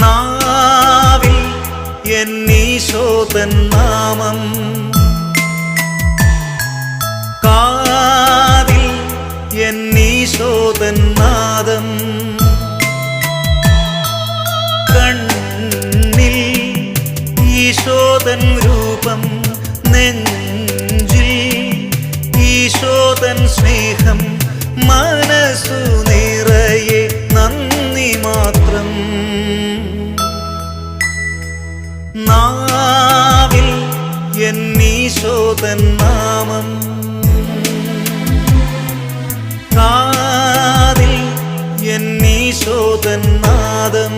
നാവിൽ എന്നീശോതൻ നാമം, കാതിൽ എന്നീശോതൻ നാദം, കണ്ണിൽ ഈശോതൻ രൂപം, നെഞ്ചിൽ ഈശോതൻ സ്നേഹം, മനസ്സു നിറയെ നന്ദി മാത്രം. നാവിൽ എന്നീശോതൻ നാമം, കാതിൽ എന്നീശോതൻ നാദം.